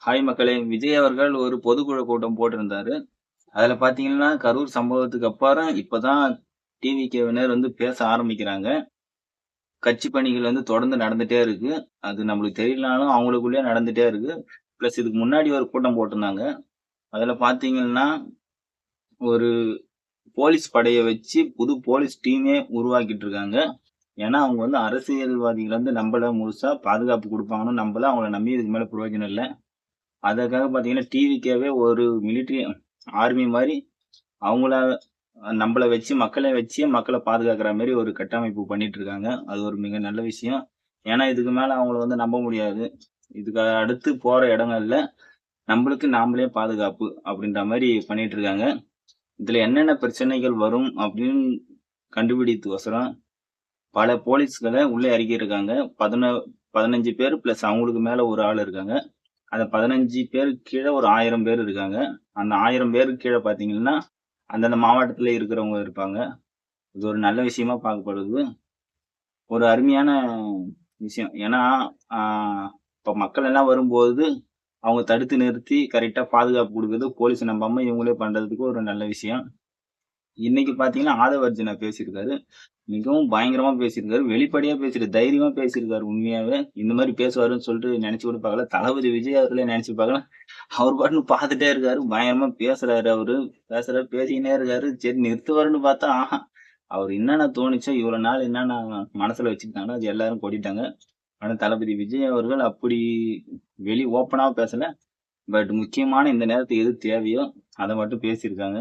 Hi மக்களே! விஜய் அவர்கள் ஒரு பொதுக்குழு கூட்டம் போட்டிருந்தாரு. அதுல பார்த்தீங்கன்னா, கரூர் சம்பவத்துக்கு அப்புறம் இப்பதான் டிவிகேவினர் பேச ஆரம்பிக்கிறாங்க. கட்சி பணிகள் தொடர்ந்து நடந்துட்டே இருக்கு. அது நம்மளுக்கு தெரியலனாலும் அவங்களுக்குள்ளயே நடந்துட்டே இருக்கு. பிளஸ் இதுக்கு முன்னாடி ஒரு கூட்டம் போட்டிருந்தாங்க. அதுல பார்த்தீங்கன்னா, ஒரு போலீஸ் படைய வச்சு புது போலீஸ் டீமே உருவாக்கிட்டு இருக்காங்க. ஏன்னா, அவங்க அரசியல்வாதிகள் நம்பல முழுசா பாதுகாப்பு குடுப்பாங்கன்னு நம்பல. அவங்கள நம்பி இதுக்கு மேல பிரயோஜனம் இல்ல. அதற்காக பார்த்தீங்கன்னா, டிவிகேவே ஒரு மிலிட்டரி ஆர்மி மாரி அவங்கள நம்பள வச்சு, மக்கள வச்சே மக்கள பாதுகாக்கிற மாரி ஒரு கட்டமைப்பு பண்ணிட்டு இருக்காங்க. அது ஒரு மிக நல்ல விஷயம். ஏன்னா, இதுக்கு மேல அவங்கள நம்ப முடியாது. இதுக்கு அடுத்து போற இடங்கள்ல நம்பளுக்கு நாமளே பாதுகாப்பு அப்படின்ற மாரி பண்ணிட்டு இருக்காங்க. இதுல என்னென்ன பிரச்சனைகள் வரும் அப்படின்னு கண்டுபிடித்துக்கோசரம் பல போலீஸ்கள உள்ளே இறக்கியிருக்காங்க. 15 பேர் பிளஸ் அவங்களுக்கு மேல ஒரு ஆள் இருக்காங்க. அந்த 15 பேருக்கு கீழ ஒரு 1000 பேர் இருக்காங்க. அந்த 1000 பேருக்கு கீழ பார்த்தீங்கன்னா, அந்தந்த மாவட்டத்துல இருக்கிறவங்க இருப்பாங்க. இது ஒரு நல்ல விஷயமா பார்க்கப்படுது. ஒரு அருமையான விஷயம். ஏன்னா, ஆ இப்ப மக்கள் எல்லாம் வரும்போது, அவங்க தடுத்து நிறுத்தி கரெக்ட்டா பாதுகாப்பு குடுக்குறது, போலீஸ நம்பாம இவங்களே பண்றதுக்கு ஒரு நல்ல விஷயம். இன்னைக்கு பார்த்தீங்கன்னா, ஆதவ அர்ஜுனா பேசியிருக்காரு. மிகவும் பயங்கரமா பேசியிருக்காரு. வெளிப்படையா தைரியமா பேசியிருக்காரு உண்மையாவே. இந்த மாரி பேசுவாருன்னு சொல்லிட்டு நெனச்சு கூட பார்க்கல. தளபதி விஜய் அவர்களே நெனச்சு பார்க்கல. அவரு பாட்டுன்னு பார்த்துட்டே இருக்காரு. பயங்கரமா பேசுறாரு அவரு. பேசுறாரு, பேசிக்கினே இருக்காரு. சரி நிறுத்துவாருன்னு பார்த்தா, ஆஹா! அவரு என்னென்ன தோணுச்சோ, இவ்வளோ நாள் என்னென்ன மனசுல வச்சுக்கிட்டாங்களோ, அது எல்லாரும் கொட்டிட்டாங்க. ஆனா தளபதி விஜய் அவர்கள் அப்படி ஓப்பனா பேசல. பட் முக்கியமான இந்த நேரத்துக்கு எது தேவையோ, அத மட்டும் பேசியிருக்காங்க.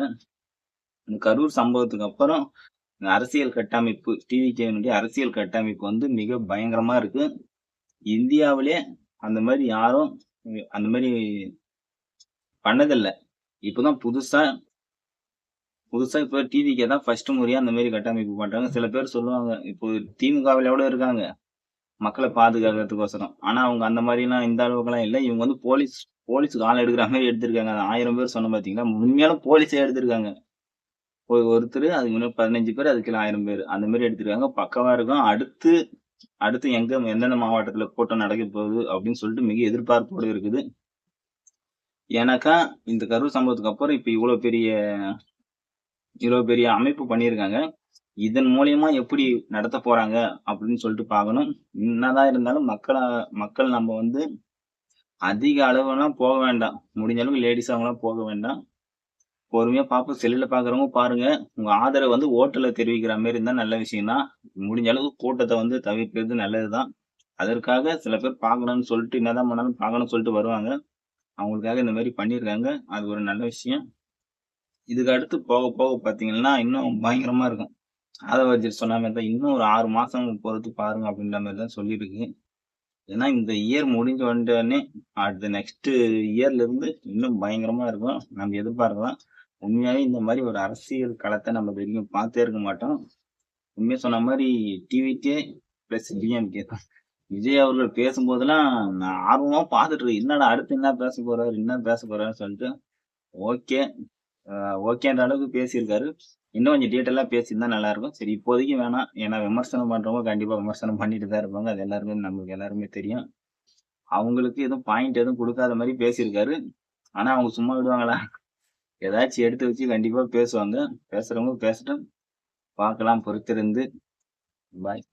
இந்த கரூர் சம்பவத்துக்கு அப்புறம் இந்த அரசியல் கட்டமைப்பு, டிவிகேனுடைய அரசியல் கட்டமைப்பு மிக பயங்கரமா இருக்கு. இந்தியாவிலே அந்த மாரி யாரும் அந்த மாரி பண்ணதில்ல. இப்பதான் புதுசா புதுசா இப்ப டிவிகே தான் ஃபர்ஸ்ட் முறையா அந்த மாரி கட்டமைப்பு பண்றாங்க. சில பேர் சொல்லுவாங்க, இப்போ திமுகவில கூட இருக்காங்க. மக்கள பாதுகாக்கிறதுக்கோசரம். ஆனா அவங்க அந்த மாரிலாம் இந்த அளவுக்குலாம் இல்ல. இவங்க போலீஸுக்கு ஆள் எடுக்கிற மாரி எடுத்திருக்காங்க. அந்த 1000 பேர் சொன்னேன் பார்த்தீங்களா? உண்மையாலும் போலீஸே எடுத்திருக்காங்க. ஒருத்தரு, அதுக்கு முன்னாடி 15 பேர், அதுக்கு கீழ 1000 பேரு. அந்த மாரி எடுத்திருக்காங்க. பக்காவா இருக்கும். அடுத்து அடுத்து எந்தெந்த மாவட்டத்துல கூட்டம் நடக்க போகுது அப்படின்னு சொல்லிட்டு மிக எதிர்பார்ப்போட இருக்குது. ஏன்னாக்கா, இந்த கரூர் சம்பவத்துக்கு அப்புறம் இப்ப இவ்வளவு பெரிய அமைப்பு பண்ணியிருக்காங்க. இதன் மூலியமா எப்படி நடத்தப் போறாங்க அப்படின்னு சொல்லிட்டு பார்க்கணும். என்னதான் இருந்தாலும் மக்கள் நம்ம அதிக அளவுலாம் போக வேண்டாம். முடிஞ்ச அளவுக்கு லேடீஸ் அவங்கலாம் போக வேண்டாம். பொறுமையா பார்ப்போம். செல்லுல பார்க்குறவங்க பாருங்க. உங்க ஆதரவ ஓட்டுல தெரிவிக்கிற மாரி இருந்தா நல்ல விஷயம் தான். முடிஞ்ச அளவுக்கு கூட்டத்த தவிர்க்கிறது நல்லது தான். அதற்காக சில பேர் பார்க்கணும்னு சொல்லிட்டு என்னதான் பண்ணாலும் பார்க்கணும்னு சொல்லிட்டு வருவாங்க. அவங்களுக்காக இந்த மாரி பண்ணியிருக்காங்க. அது ஒரு நல்ல விஷயம். இதுக்கு அடுத்து போக போக பார்த்தீங்கன்னா, இன்னும் பயங்கரமா இருக்கும். ஆதவ சொன்ன மாரி தான் இன்னும் ஒரு 6 மாசம் பொறுத்து பாருங்க அப்படின்ற மாரி தான் சொல்லியிருக்கு. ஏன்னா இந்த இயர் முடிஞ்ச உடனே அடுத்த நெக்ஸ்ட் இயர்ல இருந்து இன்னும் பயங்கரமா இருக்கும். நம்ம எதிர்பார்க்கலாம். உண்மையாவே இந்த மாரி ஒரு அரசியல் களத்த நம்ம இதுவரைக்கும் பார்த்தே இருக்க மாட்டோம். உண்மைய சொன்ன மாரி டிவிகே பிளஸ் டிஎம்கே தான். விஜய் அவர்கள் பேசும்போதெல்லாம் நான் ஆர்வமா பார்த்துட்டு இருக்கேன். என்னடா அடுத்து என்ன பேச போறாரு? என்ன பேச போறாருன்னு சொல்லிட்டு. ஓகே. அ ஓகேன்ற அளவுக்கு பேசியிருக்காரு. இன்னும் கொஞ்சம் டீட்டெயிலா பேசியிருந்தா நல்லாருக்கும். சரி இப்போதைக்கு வேணாம். ஏன்னா விமர்சனம் பண்றவங்க கண்டிப்பா விமர்சனம் பண்ணிட்டு தான் இருப்பாங்க. அது நமக்கு எல்லாருமே தெரியும். அவங்களுக்கு எதுவும் பாயிண்ட் எதுவும் குடுக்காத மாரி பேசியிருக்காரு. ஆனா அவங்க சும்மா விடுவாங்களா? ஏதாச்சும் எடுத்து வச்சு கண்டிப்பா பேசுவாங்க. பேசுறவங்க பேசட்டும். பார்க்கலாம் பொறுத்திருந்து. பாய்.